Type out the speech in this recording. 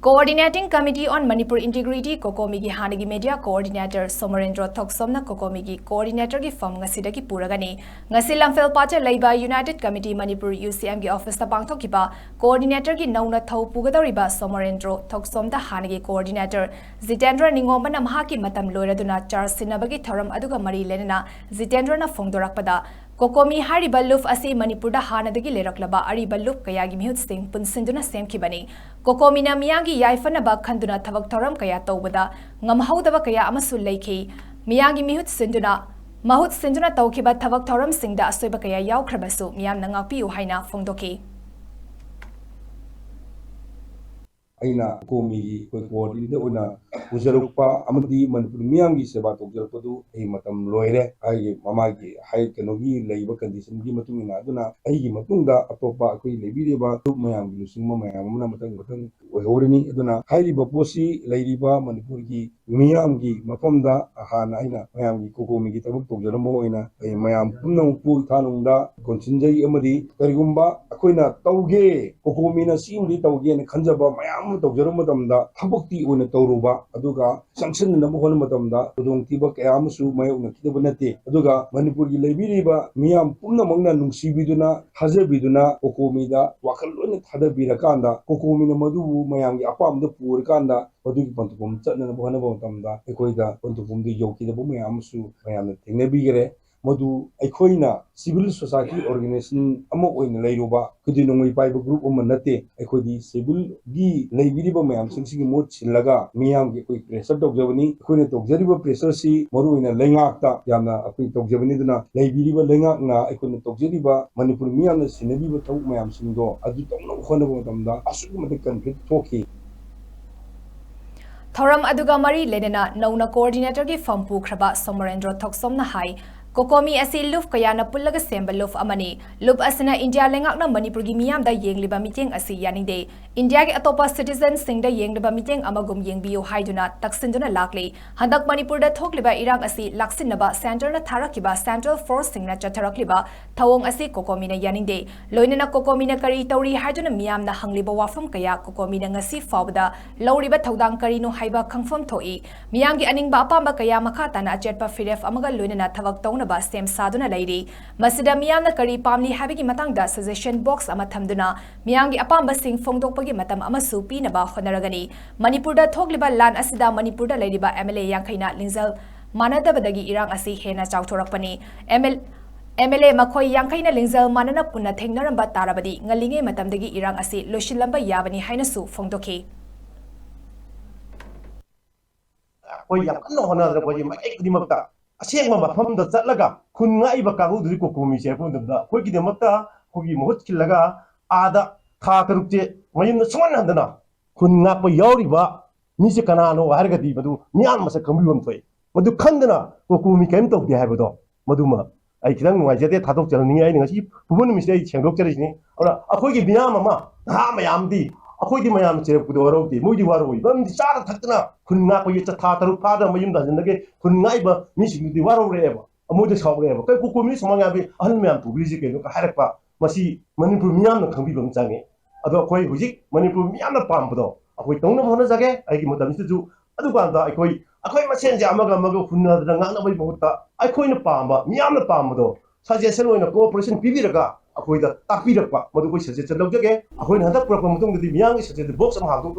Coordinating Committee on Manipur Integrity Kokomigi Hanagi Media Coordinator Somarendra Thoksomna Kokomigi Coordinator gi form ngasidagi puragani ngasi lamfel pacha leiba United Committee Manipur UCM gi office ta pangthokiba Coordinator gi nauna thau pugadoriba Somarendra Thoksomda Hanagi Coordinator Zitendra Ningomana mahaki matam loiraduna charge sinabagi thoram aduga mari lenana Zitendra na phongdorakpada Kokomi hari balluf asi Manipurda hanadagi leraklaba ari balluf kayagi mihut sing punsinduna semkibani Kokomi na miyagi yaifanaba khanduna thavak thoram kaya tawbada ngamhaudaba kaya amasul leikhi miyagi mihut sinduna mahut sinduna tawkiba thavak thoram singda asoiba kaya yawkhrabasu miyam na ngakpiu haina phongdoki aina komi ko coordinator una ujarukpa amadi manipur miyam gi seba tokjarpadu ei matam loire ai mama gi hai kenogi leiba condition gi matungina aduna ai gi matungda atopa akoi lebireba tup mayam gi lusingma mayam amna matang ohorini aduna hai baposi leiriba manipur gi miyam gi mafamda hana aina mayam gi kokomi gi tabuk tokjaramo oina ai mayam pumnang pu thanungda konsinjai amadi karigumba akoina tauge kokomi na simdi tauge ne khanjaba mayam tokjaramada habukti oina tauruba aduga sanction na mo honamatamda udong tiba kayamsu mayokna kitaba nate aduga manipur gi leibiriba miyam pumna mangna nungsibiduna hazabiduna kokomida wakal loina thadabirakanda kokomina madu mayam gi apamda purkanda adugi pantupum chatna bo hanabatamda ekoida pantupumdi yokida bo mayamsu mayamna tengnabigere madu aikoina civil society organization amo oina leiruba kudinongoi paiba group oma nate aikoidi civil gi leibiriba mayam singsi mot chillaga miyam gi koi pressure tokjabani koina tokjariba pressure si maru oina lengakta yamna akoi tokjabani duna leibiriba lengakna aikoina tokjariba manipur miyam na sinabiba thau mayam singdo adu tongna khonaba matamda asugu mate conflict thoki Thoram aduga mari lenena nauna coordinator gi fampu khraba Somarendra Thoksomna hai Kokomi asi luf kayana pullaga semba luf amani luf asina India lengakna Manipur gi miyam da yengliba meeting asi yaninde India gi atopa citizens singda yengliba meeting amagum yengbiyo haiduna taksinduna lakli handak Manipur da thokliba irang asi laksinaba center na tharakiba central force singna chatharakliba thawong asi Kokomi na yaninde loinena Kokomi na kari tauri haiduna miyam na hangliba wafam kaya Kokomi na ngasi fawda lauriba thodang kari no haiba khangfam thoi miyam gi aningba apamba kaya makata na achetpa firef amaga loinena thawak tawna Stem Saduna Lady, Masida Miyamna Kari Pamli Habigi Matangda suggestion box Amathamduna, Miyangi Apamba Sing Fongdokpagi Matam Amasu Pinaba Honoragani, Manipurda Togliba Lan Asida Manipurda Ladyba MLA Yankaina Linzal, Manadabadagi Irang Asi Hena Chautorakpani, MLA Makoi Yankaina Linzal Manana Puna Tengnaramba Tarabadi, Ngalinge Matamdagi Irang Asi, Lushilamba Yabani Hainasu Fongdoki. Asing mafam da chatlaga kun ngai ba kagu du ko komi se pun da ko ki de makta ko gi mohot kilaga ada tha tarukje mayim na suman handana kun nga pa yori ba mi se kana no har ga di badu mian masa kambi bam thoi madu khandana ko komi kem tok de ha bado madu ma ai kidang ngai jate tha tok jalni ai ngasi pubun mi se chengrok jari ni ora akoi gi bina mama ha mayam di akoi di mayam che ku do ro di moi di waro bam di cha thakna kun nga ko yeta tha taru phada mayum da jindage kun ngai ba mi sing di waro reba amode saw reba kai ko mi samanga bi ahal myam tu biji ke no ka harakpa masi manipur miyam na khangbi bam change ado koi hujik manipur miyam na pam bodo akoi tongna bhona jage ai gi modam ju adu kan da akoi masen ja amaga hunna da ngana bai bahutta akoi na pamba miyam na pam bodo suggestion oina cooperation pibiraga akoi da takpirakpa madu koi suggestion lawjage akoi na hadak pura mutung di miyam suggestion box am ha dong